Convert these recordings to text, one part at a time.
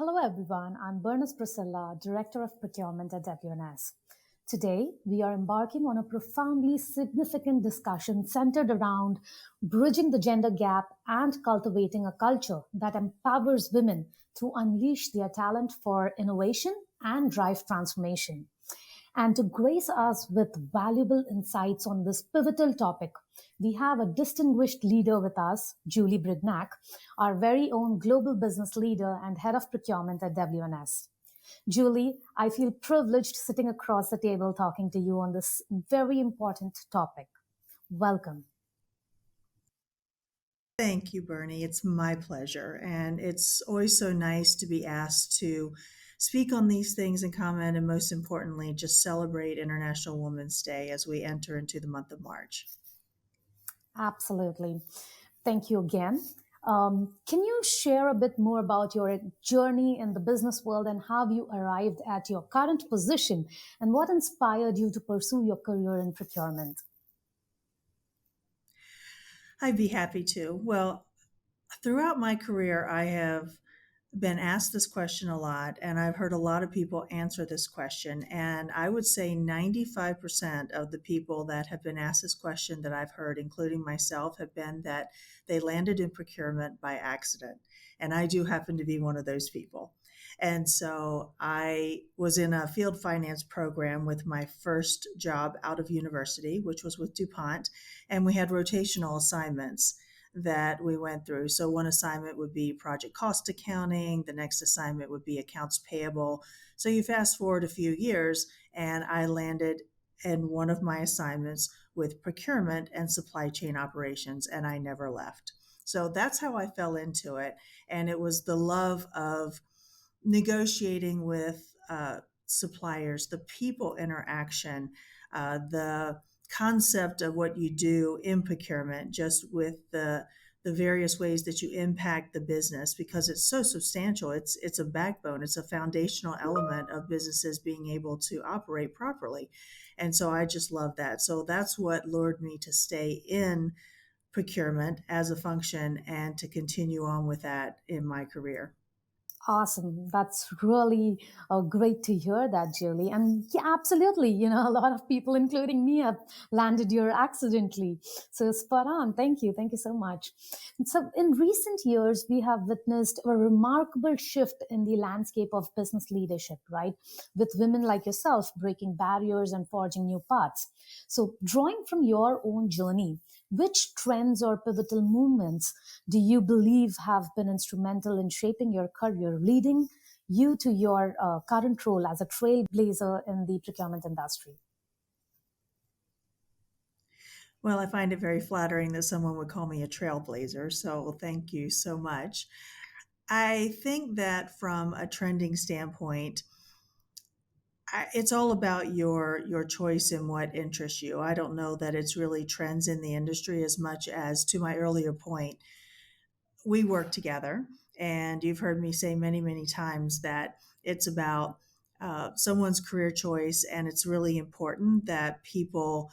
Hello, everyone. I'm Bernice Priscilla, Director of Procurement at WNS. Today, we are embarking on a profoundly significant discussion centered around bridging the gender gap and cultivating a culture that empowers women to unleash their talent for innovation and drive transformation. And to grace us with valuable insights on this pivotal topic, we have a distinguished leader with us, Julie Brignac, our very own global business leader and head of procurement at WNS. Julie, I feel privileged sitting across the table talking to you on this very important topic. Welcome. Thank you, Bernie. It's my pleasure. And it's always so nice to be asked to speak on these things and comment, and most importantly, just celebrate International Women's Day as we enter into the month of March. Absolutely. Thank you again. Can you share a bit more about your journey in the business world and how you arrived at your current position and what inspired you to pursue your career in procurement? I'd be happy to. Well, throughout my career, I have been asked this question a lot, and I've heard a lot of people answer this question. And I would say 95% of the people that have been asked this question that I've heard, including myself, have been that they landed in procurement by accident. And I do happen to be one of those people. And so I was in a field finance program with my first job out of university, which was with DuPont, and we had rotational assignments that we went through. So one assignment would be project cost accounting, the next assignment would be accounts payable. So you fast forward a few years, and I landed in one of my assignments with procurement and supply chain operations, and I never left. So that's how I fell into it. And it was the love of negotiating with suppliers, the people interaction, the concept of what you do in procurement, just with the various ways that you impact the business, because it's so substantial. It's a backbone. It's a foundational element of businesses being able to operate properly. And so I just love that. So that's what lured me to stay in procurement as a function and to continue on with that in my career. Awesome. That's really great to hear that, Julie. And yeah, absolutely. A lot of people, including me, have landed here accidentally. So spot on. Thank you. Thank you so much. And so in recent years, we have witnessed a remarkable shift in the landscape of business leadership, right? With women like yourself breaking barriers and forging new paths. So drawing from your own journey, which trends or pivotal movements do you believe have been instrumental in shaping your career, leading you to your current role as a trailblazer in the procurement industry? Well, I find it very flattering that someone would call me a trailblazer, so thank you so much. I think that from a trending standpoint, it's all about your choice and what interests you. I don't know that it's really trends in the industry as much as, to my earlier point, we work together. And you've heard me say many, many times that it's about someone's career choice, and it's really important that people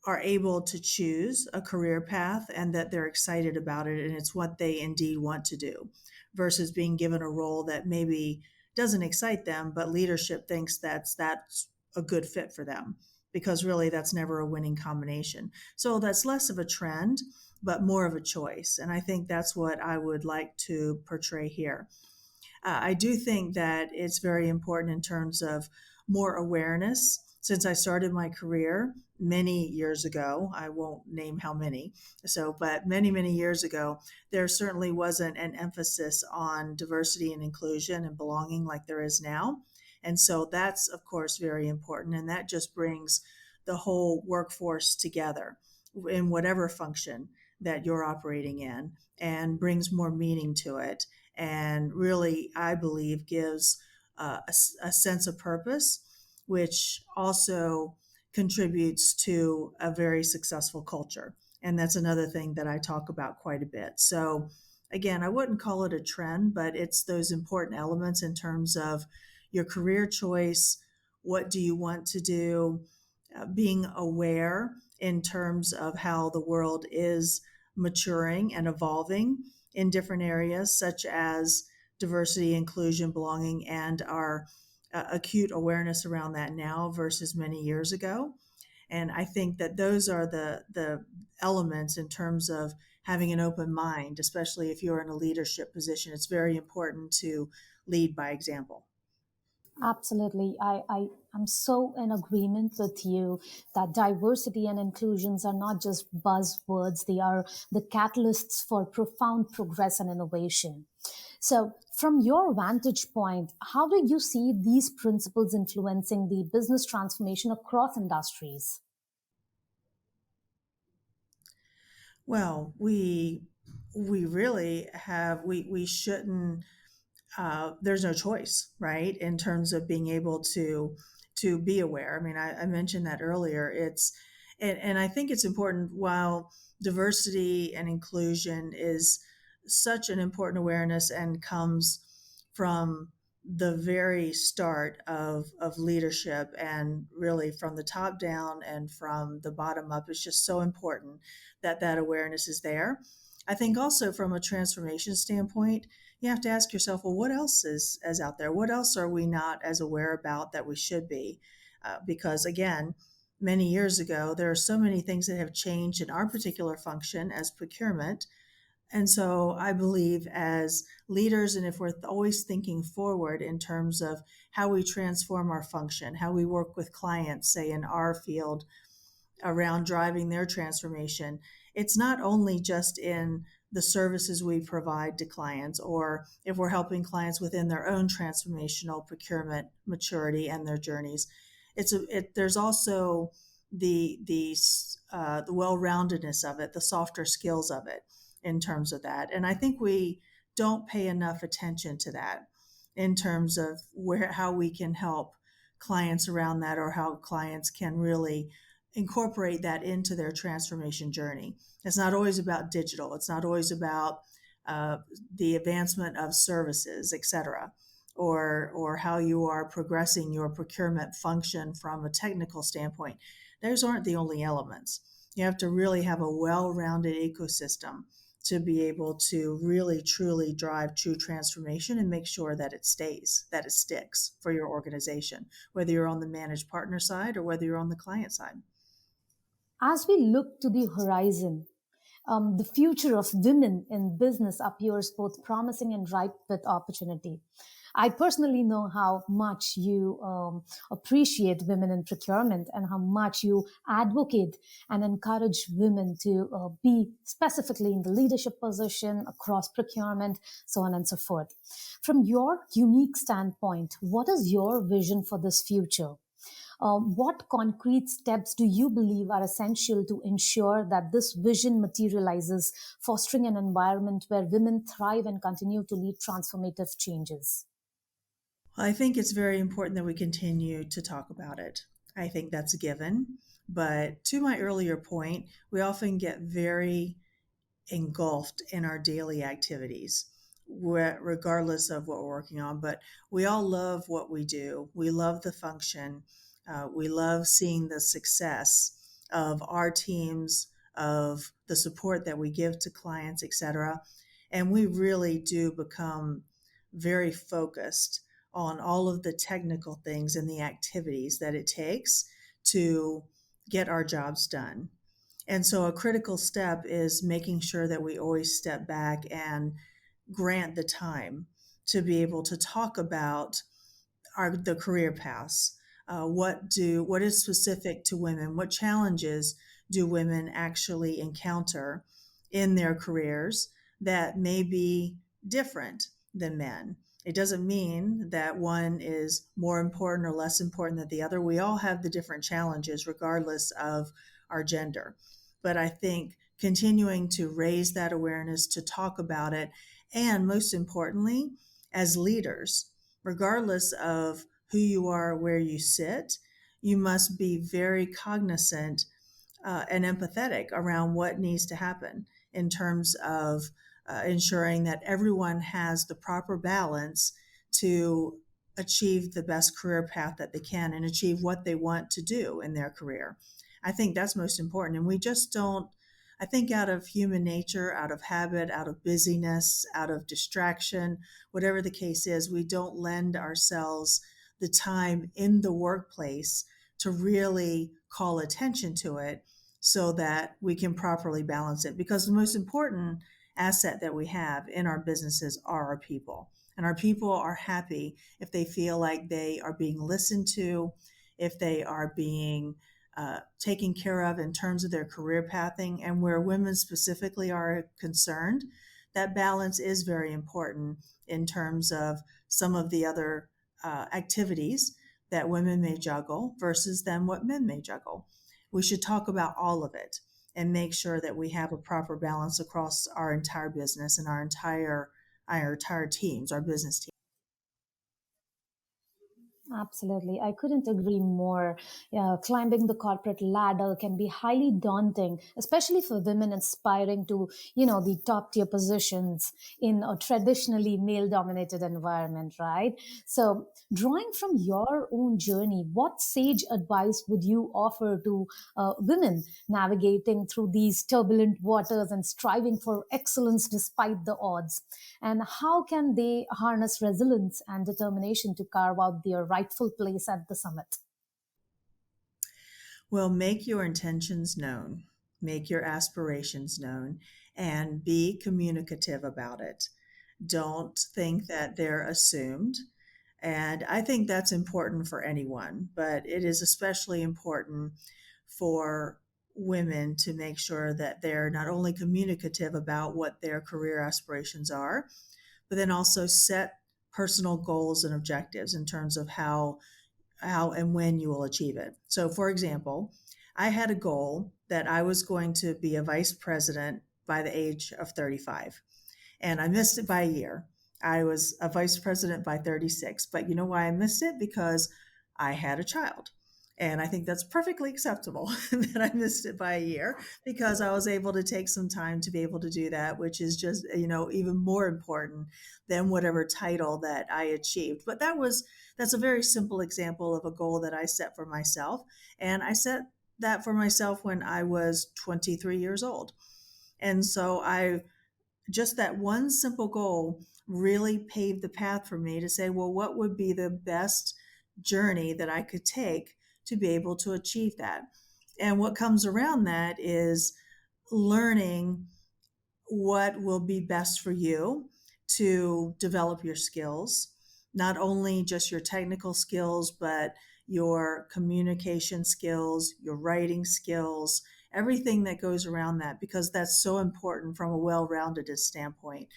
are able to choose a career path and that they're excited about it and it's what they indeed want to do versus being given a role that maybe doesn't excite them, but leadership thinks that's a good fit for them, because really that's never a winning combination. So that's less of a trend, but more of a choice. And I think that's what I would like to portray here. I do think that it's very important in terms of more awareness. Since I started my career many years ago, I won't name how many, but many, many years ago, there certainly wasn't an emphasis on diversity and inclusion and belonging like there is now. And so that's, of course, very important. And that just brings the whole workforce together in whatever function that you're operating in and brings more meaning to it. And really, I believe, gives a sense of purpose, which also contributes to a very successful culture. And that's another thing that I talk about quite a bit. So, again, I wouldn't call it a trend, but it's those important elements in terms of your career choice. What do you want to do? Being aware in terms of how the world is maturing and evolving in different areas, such as diversity, inclusion, belonging, and our acute awareness around that now versus many years ago. And I think that those are the elements in terms of having an open mind, especially if you're in a leadership position. It's very important to lead by example. Absolutely. I'm so in agreement with you that diversity and inclusions are not just buzzwords, they are the catalysts for profound progress and innovation. So, from your vantage point, how do you see these principles influencing the business transformation across industries? Well, we really have we shouldn't there's no choice, right, in terms of being able to be aware. I mean, I mentioned that earlier. And I think it's important. While diversity and inclusion is such an important awareness and comes from the very start of leadership and really from the top down and from the bottom up, it's just so important that that awareness is there. I think also from a transformation standpoint, you have to ask yourself, well, what else is out there? What else are we not as aware about that we should be? Because again, many years ago, there are so many things that have changed in our particular function as procurement. And so I believe as leaders, and if we're always thinking forward in terms of how we transform our function, how we work with clients, say in our field, around driving their transformation. It's not only just in the services we provide to clients, or if we're helping clients within their own transformational procurement maturity and their journeys. There's also the well-roundedness of it, the softer skills of it in terms of that. And I think we don't pay enough attention to that in terms of where how we can help clients around that, or how clients can really incorporate that into their transformation journey. It's not always about digital. It's not always about uh, the advancement of services, et cetera, or how you are progressing your procurement function from a technical standpoint. Those aren't the only elements. You have to really have a well-rounded ecosystem to be able to really truly drive true transformation and make sure that it stays, that it sticks for your organization, whether you're on the managed partner side or whether you're on the client side. As we look to the horizon, the future of women in business appears both promising and ripe with opportunity. I personally know how much you appreciate women in procurement and how much you advocate and encourage women to be specifically in the leadership position across procurement, so on and so forth. From your unique standpoint, what is your vision for this future? What concrete steps do you believe are essential to ensure that this vision materializes, fostering an environment where women thrive and continue to lead transformative changes? I think it's very important that we continue to talk about it. I think that's a given. But to my earlier point, we often get very engulfed in our daily activities, regardless of what we're working on. But we all love what we do. We love the function. We love seeing the success of our teams, of the support that we give to clients, et cetera. And we really do become very focused on all of the technical things and the activities that it takes to get our jobs done. And so a critical step is making sure that we always step back and grant the time to be able to talk about the career paths. What is specific to women? What challenges do women actually encounter in their careers that may be different than men? It doesn't mean that one is more important or less important than the other. We all have the different challenges regardless of our gender. But I think continuing to raise that awareness, to talk about it, and most importantly, as leaders, regardless of who you are, where you sit, you must be very cognizant and empathetic around what needs to happen in terms of ensuring that everyone has the proper balance to achieve the best career path that they can and achieve what they want to do in their career. I think that's most important. And we just don't, I think out of human nature, out of habit, out of busyness, out of distraction, whatever the case is, we don't lend ourselves the time in the workplace to really call attention to it so that we can properly balance it. Because the most important asset that we have in our businesses are our people. And our people are happy if they feel like they are being listened to, if they are being taken care of in terms of their career pathing. And where women specifically are concerned, that balance is very important in terms of some of the other activities that women may juggle versus then what men may juggle. We should talk about all of it and make sure that we have a proper balance across our entire business and our entire teams, our business team. Absolutely. I couldn't agree more. Climbing the corporate ladder can be highly daunting, especially for women aspiring to, the top tier positions in a traditionally male dominated environment, right? So, drawing from your own journey, what sage advice would you offer to women navigating through these turbulent waters and striving for excellence despite the odds? And how can they harness resilience and determination to carve out their rightful place at the summit? Well, make your intentions known, make your aspirations known, and be communicative about it. Don't think that they're assumed. And I think that's important for anyone, but it is especially important for women to make sure that they're not only communicative about what their career aspirations are, but then also set personal goals and objectives in terms of how and when you will achieve it. So, for example, I had a goal that I was going to be a vice president by the age of 35, and I missed it by a year. I was a vice president by 36, but you know why I missed it? Because I had a child. And I think that's perfectly acceptable that I missed it by a year because I was able to take some time to be able to do that, which is just, even more important than whatever title that I achieved. But that's a very simple example of a goal that I set for myself. And I set that for myself when I was 23 years old. And so I just that one simple goal really paved the path for me to say, well, what would be the best journey that I could take to be able to achieve that? And what comes around that is learning what will be best for you to develop your skills, not only just your technical skills, but your communication skills, your writing skills, everything that goes around that, because that's so important from a well-rounded standpoint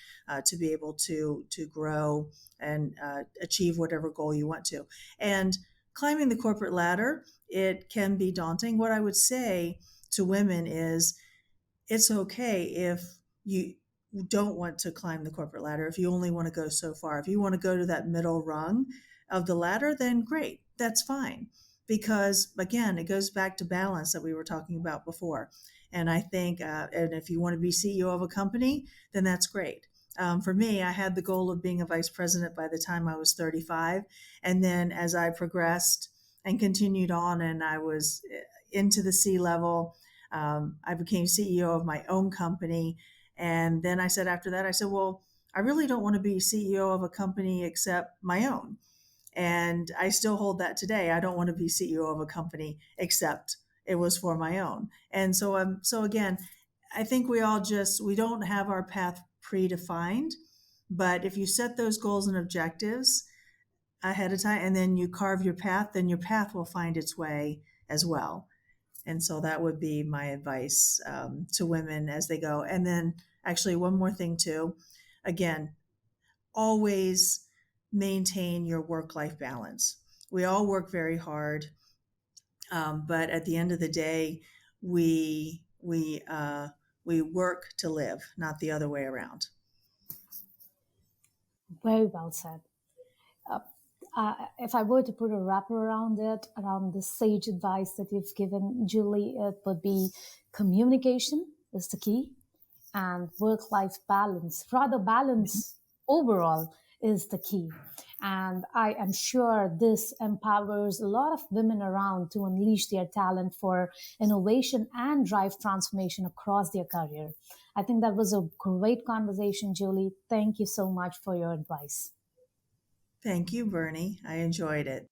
to be able to grow and achieve whatever goal you want to. And climbing the corporate ladder, it can be daunting. What I would say to women is it's okay if you don't want to climb the corporate ladder, if you only want to go so far. If you want to go to that middle rung of the ladder, then great, that's fine. Because again, it goes back to balance that we were talking about before. And I think, and if you want to be CEO of a company, then that's great. For me, I had the goal of being a vice president by the time I was 35. And then as I progressed and continued on, and I was into the C level, I became CEO of my own company. And then I said, after that, I said, well, I really don't want to be CEO of a company except my own. And I still hold that today. I don't want to be CEO of a company except it was for my own. And so again, I think we don't have our path predefined, but if you set those goals and objectives ahead of time and then you carve your path, then your path will find its way as well. And so that would be my advice to women as they go. And then, actually, one more thing, too. Again, always maintain your work life balance. We all work very hard, but at the end of the day, we work to live, not the other way around. Very well said. Uh, if I were to put a wrapper around it, around the sage advice that you've given, Julie, it would be communication is the key and work life balance, rather, balance overall is the key. And I am sure this empowers a lot of women around to unleash their talent for innovation and drive transformation across their career. I think that was a great conversation, Julie. Thank you so much for your advice. Thank you, Bernie. I enjoyed it.